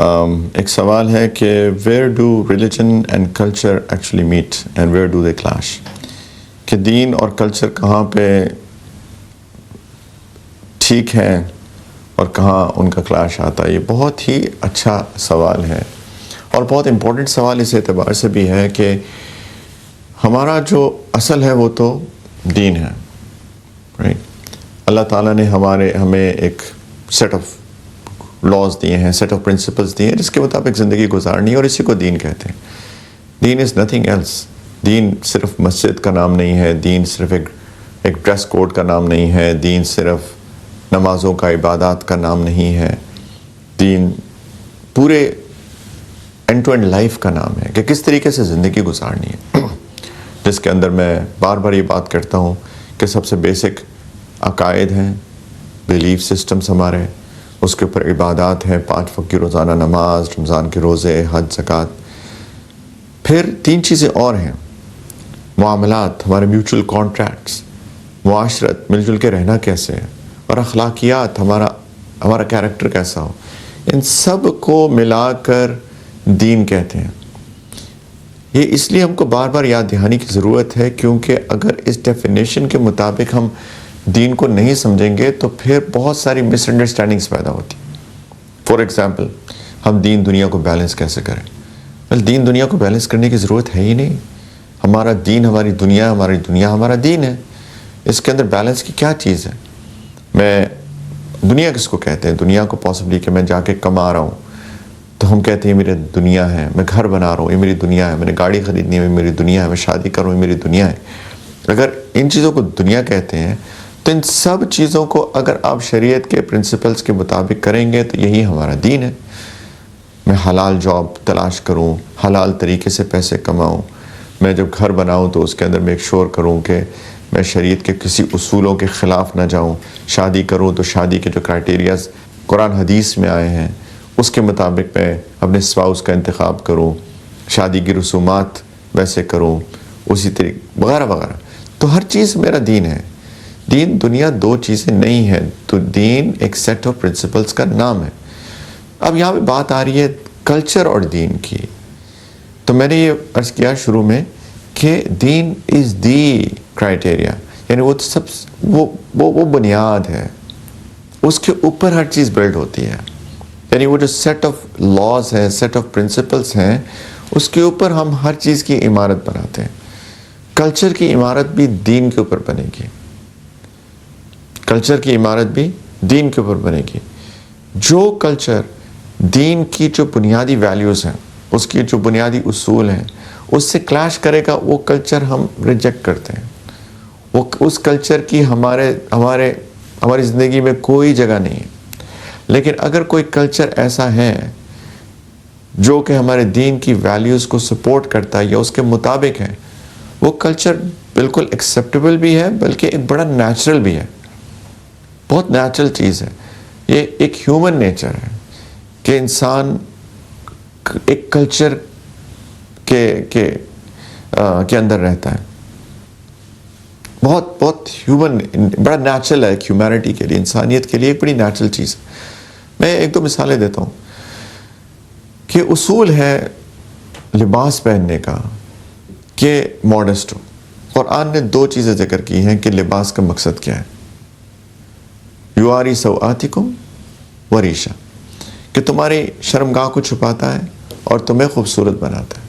ایک سوال ہے کہ where do religion and culture actually meet and where do they clash, کہ دین اور کلچر کہاں پہ ٹھیک ہے اور کہاں ان کا کلاش آتا ہے۔ یہ بہت ہی اچھا سوال ہے اور بہت امپورٹنٹ سوال اس اعتبار سے بھی ہے کہ ہمارا جو اصل ہے وہ تو دین ہے، رائٹ۔ اللہ تعالیٰ نے ہمیں ایک سیٹ آف لاز دیے ہیں، سیٹ آف پرنسپلز دیے ہیں جس کے مطابق زندگی گزارنی ہے، اور اسی کو دین کہتے ہیں۔ دین از نتھنگ ایلس۔ دین صرف مسجد کا نام نہیں ہے، دین صرف ایک ڈریس کوڈ کا نام نہیں ہے، دین صرف نمازوں کا، عبادات کا نام نہیں ہے۔ دین پورے اینڈ ٹو اینڈ لائف کا نام ہے کہ کس طریقے سے زندگی گزارنی ہے، جس کے اندر میں بار بار یہ بات کرتا ہوں کہ سب سے بیسک عقائد ہیں، بیلیف سسٹمز ہمارے، اس کے اوپر عبادات ہیں، 5 وقت کی روزانہ نماز، رمضان کے روزے، حج، زکوٰۃ۔ پھر 3 چیزیں اور ہیں، معاملات، ہمارے میوچل کانٹریکٹس، معاشرت، مل جل کے رہنا کیسے ہے، اور اخلاقیات، ہمارا کیریکٹر کیسا ہو۔ ان سب کو ملا کر دین کہتے ہیں۔ یہ اس لیے ہم کو بار بار یاد دہانی کی ضرورت ہے کیونکہ اگر اس ڈیفینیشن کے مطابق ہم دین کو نہیں سمجھیں گے تو پھر بہت ساری مس انڈرسٹینڈنگز پیدا ہوتی۔ فار ایگزامپل، ہم دین دنیا کو بیلنس کیسے کریں؟ دین دنیا کو بیلنس کرنے کی ضرورت ہے ہی نہیں۔ ہمارا دین ہماری دنیا، ہماری دنیا ہمارا دین ہے۔ اس کے اندر بیلنس کی کیا چیز ہے؟ میں دنیا کس کو کہتے ہیں؟ دنیا کو پاسبلی کہ میں جا کے کما رہا ہوں تو ہم کہتے ہیں میری دنیا ہے، میں گھر بنا رہا ہوں یہ میری دنیا ہے، میں نے گاڑی خریدنی ہے یہ میری دنیا ہے، میں شادی کروں یہ میری دنیا ہے۔ اگر ان چیزوں کو دنیا کہتے ہیں تو ان سب چیزوں کو اگر آپ شریعت کے پرنسپلز کے مطابق کریں گے تو یہی ہمارا دین ہے۔ میں حلال جاب تلاش کروں، حلال طریقے سے پیسے کماؤں، میں جب گھر بناؤں تو اس کے اندر میک شور کروں کہ میں شریعت کے کسی اصولوں کے خلاف نہ جاؤں، شادی کروں تو شادی کے جو کرائٹیریاز قرآن حدیث میں آئے ہیں اس کے مطابق میں اپنے اسپاؤس کا انتخاب کروں، شادی کی رسومات ویسے کروں، اسی طریقے وغیرہ وغیرہ۔ تو ہر چیز میرا دین ہے۔ دین دنیا 2 چیزیں نہیں ہیں، تو دین ایک سیٹ آف پرنسپلز کا نام ہے۔ اب یہاں پہ بات آ رہی ہے کلچر اور دین کی، تو میں نے یہ عرض کیا شروع میں کہ دین از دی کرائٹیریا، یعنی وہ بنیاد ہے، اس کے اوپر ہر چیز بلڈ ہوتی ہے۔ یعنی وہ جو سیٹ آف لاز ہے، سیٹ آف پرنسپلز ہیں، اس کے اوپر ہم ہر چیز کی عمارت بناتے ہیں۔ کلچر کی عمارت بھی دین کے اوپر بنے گی، کلچر کی عمارت بھی دین کے اوپر بنے گی۔ جو کلچر دین کی جو بنیادی ویلیوز ہیں، اس کی جو بنیادی اصول ہیں، اس سے کلیش کرے گا وہ کلچر ہم ریجیکٹ کرتے ہیں۔ وہ اس کلچر کی ہماری زندگی میں کوئی جگہ نہیں ہے۔ لیکن اگر کوئی کلچر ایسا ہے جو کہ ہمارے دین کی ویلیوز کو سپورٹ کرتا ہے یا اس کے مطابق ہے، وہ کلچر بالکل ایکسیپٹیبل بھی ہے، بلکہ ایک بڑا نیچرل بھی ہے، بہت نیچرل چیز ہے۔ یہ ایک ہیومن نیچر ہے کہ انسان ایک کلچر کے اندر رہتا ہے۔ بہت ہیومن، بڑا نیچرل ہے ایک ہیومینٹی کے لیے، انسانیت کے لیے ایک بڑی نیچرل چیز ہے۔ میں 1-2 مثالیں دیتا ہوں کہ اصول ہے لباس پہننے کا کہ ماڈسٹ ہو۔ قرآن نے 2 چیزیں ذکر کی ہیں کہ لباس کا مقصد کیا ہے، یواری سوآتکم وریشا، کہ تمہاری شرمگاہ کو چھپاتا ہے اور تمہیں خوبصورت بناتا ہے۔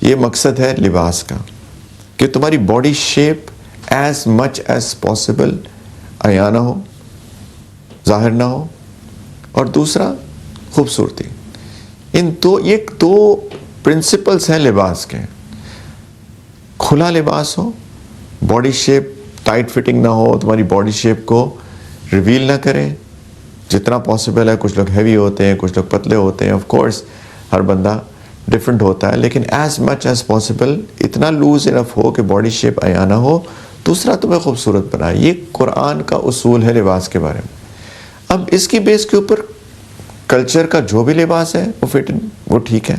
یہ مقصد ہے لباس کا کہ تمہاری body shape as much as possible عیاں نہ ہو، ظاہر نہ ہو، اور دوسرا خوبصورتی۔ یہ 2 پرنسپلز ہیں لباس کے۔ کھلا لباس ہو، باڈی شیپ ٹائٹ فٹنگ نہ ہو، تمہاری باڈی شیپ کو ریویل نہ کرے جتنا پاسبل ہے۔ کچھ لوگ ہیوی ہوتے ہیں، کچھ لوگ پتلے ہوتے ہیں، آف کورس ہر بندہ ڈفرینٹ ہوتا ہے، لیکن ایز مچ ایز پاسبل اتنا لوز انف ہو کہ باڈی شیپ عیاں نہ ہو، دوسرا تمہیں خوبصورت بنائے۔ یہ قرآن کا اصول ہے لباس کے بارے میں۔ اب اس کی بیس کے اوپر کلچر کا جو بھی لباس ہے وہ ٹھیک ہے۔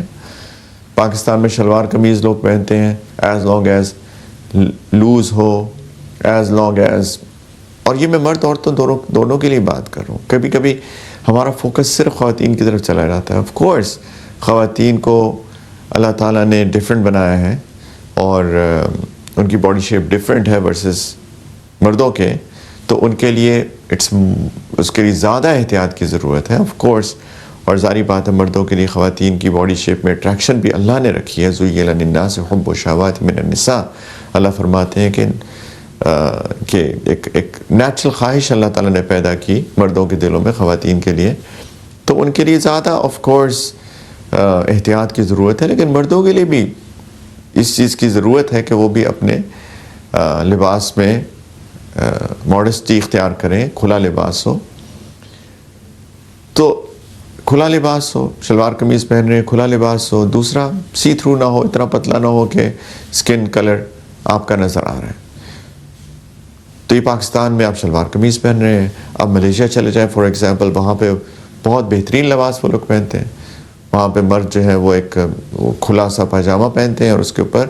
پاکستان میں شلوار قمیض لوگ پہنتے ہیں ایز لانگ ایز لوز ہو، ایز لانگ ایز، اور یہ میں مرد عورتوں دونوں کے لیے بات کر رہا ہوں۔ کبھی کبھی ہمارا فوکس صرف خواتین کی طرف چلا جاتا ہے. آف کورس خواتین کو اللہ تعالیٰ نے ڈفرینٹ بنایا ہے اور ان کی باڈی شیپ ڈفرینٹ ہے ورسز مردوں کے, تو ان کے لیے اس کے لیے زیادہ احتیاط کی ضرورت ہے آف کورس. اور ظاہری بات ہے مردوں کے لیے خواتین کی باڈی شیپ میں اٹریکشن بھی اللہ نے رکھی ہے. زُيِّنَ لِلنَّاسِ حُبُّ الشَّهَوَاتِ مِنَ النِّسَاءِ, اللہ فرماتے ہیں کہ ایک نیچرل خواہش اللہ تعالیٰ نے پیدا کی مردوں کے دلوں میں خواتین کے لیے, تو ان کے لیے زیادہ آف کورس احتیاط کی ضرورت ہے. لیکن مردوں کے لیے بھی اس چیز کی ضرورت ہے کہ وہ بھی اپنے لباس میں ماڈسٹی اختیار کریں, کھلا لباس ہو. تو کھلا لباس ہو, شلوار قمیض پہن رہے ہیں, کھلا لباس ہو. دوسرا سی تھرو نہ ہو, اتنا پتلا نہ ہو کہ سکن کلر آپ کا نظر آ رہا ہے. تو یہ پاکستان میں آپ شلوار قمیض پہن رہے ہیں. آپ ملیشیا چلے جائیں فار ایگزامپل, وہاں پہ بہت بہترین لباس وہ لوگ پہنتے ہیں. وہاں پہ مرد جو ہے وہ ایک کھلا سا پاجامہ پہنتے ہیں اور اس کے اوپر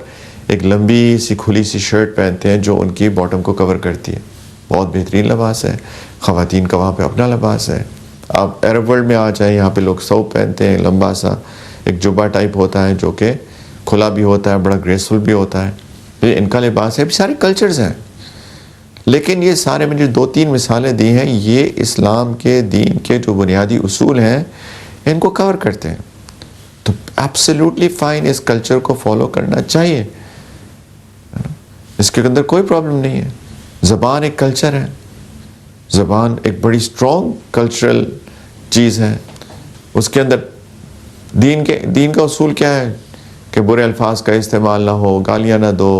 ایک لمبی سی کھلی سی شرٹ پہنتے ہیں جو ان کی باٹم کو کور کرتی ہے. بہت بہترین لباس ہے. خواتین کا وہاں پہ اپنا لباس ہے. آپ عرب ورلڈ میں آ جائیں, یہاں پہ لوگ ثوب پہنتے ہیں, لمبا سا ایک جبہ ٹائپ ہوتا ہے جو کہ کھلا بھی ہوتا ہے, بڑا گریسفل بھی ہوتا ہے. یہ ان کا لباس ہے. سارے کلچرز ہیں, لیکن یہ سارے میں جو 2-3 مثالیں دی ہیں یہ اسلام کے دین کے جو بنیادی اصول ہیں ان کو کور کرتے ہیں. تو ایبسلیوٹلی فائن اس کلچر کو فالو کرنا چاہیے, اس کے اندر کوئی پرابلم نہیں ہے. زبان ایک کلچر ہے, زبان ایک بڑی اسٹرانگ کلچرل چیز ہے. اس کے اندر دین کا اصول کیا ہے کہ برے الفاظ کا استعمال نہ ہو, گالیاں نہ دو,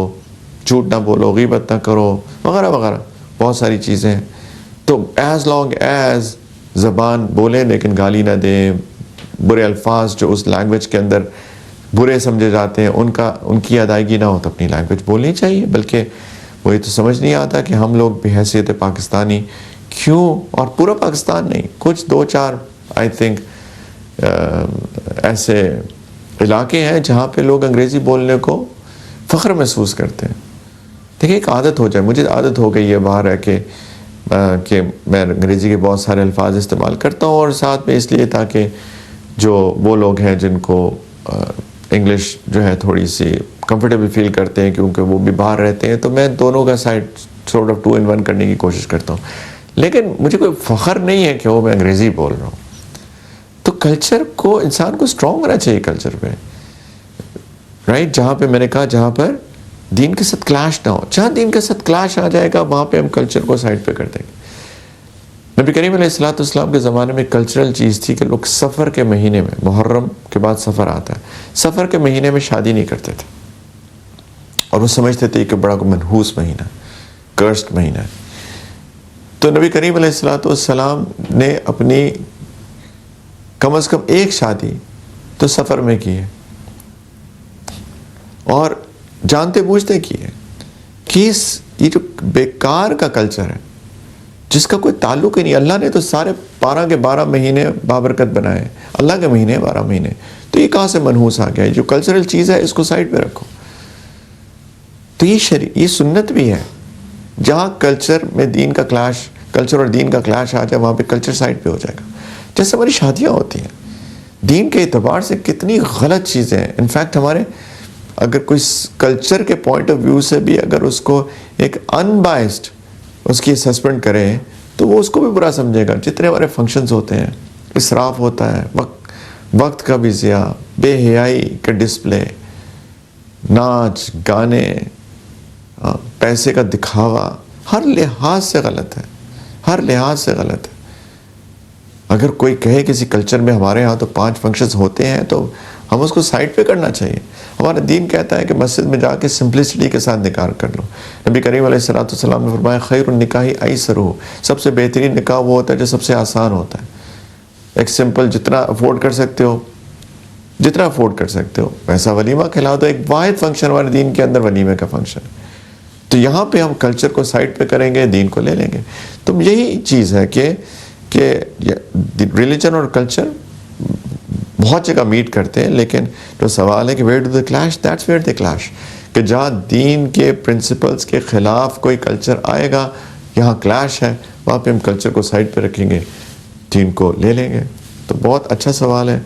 جھوٹ نہ بولو, غیبت نہ کرو, وغیرہ وغیرہ بہت ساری چیزیں ہیں. تو ایز لانگ ایز زبان بولیں لیکن گالی نہ دیں, برے الفاظ جو اس لینگویج کے اندر برے سمجھے جاتے ہیں ان کی ادائیگی نہ ہو, تو اپنی لینگویج بولنی چاہیے. بلکہ وہی تو سمجھ نہیں آتا کہ ہم لوگ بحیثیت پاکستانی کیوں, اور پورا پاکستان نہیں, کچھ 2-4 آئی تھنک ایسے علاقے ہیں جہاں پہ لوگ انگریزی بولنے کو فخر محسوس کرتے ہیں. دیکھیں ایک عادت ہو جائے, مجھے عادت ہو گئی ہے باہر ہے کہ میں انگریزی کے بہت سارے الفاظ استعمال کرتا ہوں, اور ساتھ میں اس لیے تاکہ جو وہ لوگ ہیں جن کو انگلش جو ہے تھوڑی سی کمفرٹیبل فیل کرتے ہیں کیونکہ وہ بھی باہر رہتے ہیں, تو میں دونوں کا سائڈ سورٹ آف 2 in 1 کرنے کی کوشش کرتا ہوں. لیکن مجھے کوئی فخر نہیں ہے کہ وہ میں انگریزی بول رہا ہوں. تو کلچر کو انسان کو اسٹرانگ ہونا چاہیے کلچر پہ, رائٹ. جہاں پہ میں نے کہا جہاں پر دین کے ساتھ کلاش نہ ہو, جہاں دین کے ساتھ کلاش آ جائے گا وہاں پہ ہم کلچر کو سائڈ پہ کر دیں گے. نبی کریم علیہ السلام کے زمانے میں کلچرل چیز تھی کہ لوگ سفر کے مہینے میں, محرم کے بعد سفر آتا ہے, سفر کے مہینے میں شادی نہیں کرتے تھے, اور وہ سمجھتے تھے کہ بڑا منحوس مہینہ, کرسڈ مہینہ ہے. تو نبی کریم علیہ السلام نے اپنی کم از کم ایک شادی تو سفر میں کی ہے, اور جانتے بوجھتے کی ہے کہ یہ جو بیکار کا کلچر ہے جس کا کوئی تعلق ہی نہیں. اللہ نے تو سارے 12 کے 12 مہینے بابرکت بنائے, اللہ کے مہینے 12 مہینے, تو یہ کہاں سے منحوس آ گیا؟ جو کلچرل چیز ہے اس کو سائڈ پہ رکھو. تو یہ سنت بھی ہے. جہاں کلچر میں دین کا کلاش, کلچر اور دین کا کلاش آ جائے وہاں پہ کلچر سائڈ پہ ہو جائے گا. جیسے ہماری شادیاں ہوتی ہیں, دین کے اعتبار سے کتنی غلط چیزیں ہیں. انفیکٹ ہمارے اگر کوئی کلچر کے پوائنٹ آف ویو سے بھی اگر اس کو ایک انبائسڈ اس کی اسسمنٹ کریں تو وہ اس کو بھی برا سمجھے گا. جتنے ہمارے فنکشنز ہوتے ہیں اسراف ہوتا ہے, وقت کا بھی ضیاع, بے حیائی کا ڈسپلے, ناچ گانے, پیسے کا دکھاوا, ہر لحاظ سے غلط ہے, ہر لحاظ سے غلط ہے. اگر کوئی کہے کسی کلچر میں ہمارے ہاں تو 5 فنکشنز ہوتے ہیں تو ہم اس کو سائڈ پہ کرنا چاہیے. ہمارا دین کہتا ہے کہ مسجد میں جا کے سمپلسٹی کے ساتھ نکاح کر لو. نبی کریم علیہ السلام نے فرمایا خیر النکاح ایسرہ, سب سے بہترین نکاح وہ ہوتا ہے جو سب سے آسان ہوتا ہے. ایک سمپل, جتنا افورڈ کر سکتے ہو ویسا ولیمہ کھلا دو. ایک واحد فنکشن ہمارے دین کے اندر ولیمے کا فنکشن ہے. تو یہاں پہ ہم کلچر کو سائڈ پہ کریں گے, دین کو لے لیں گے. تو یہی چیز ہے کہ ریلیجن اور کلچر بہت جگہ میٹ کرتے ہیں, لیکن جو سوال ہے کہ where do they clash, that's where they clash. کہ جہاں دین کے پرنسپلز کے خلاف کوئی کلچر آئے گا, یہاں کلیش ہے, وہاں پہ ہم کلچر کو سائڈ پہ رکھیں گے, دین کو لے لیں گے؟ تو بہت اچھا سوال ہے.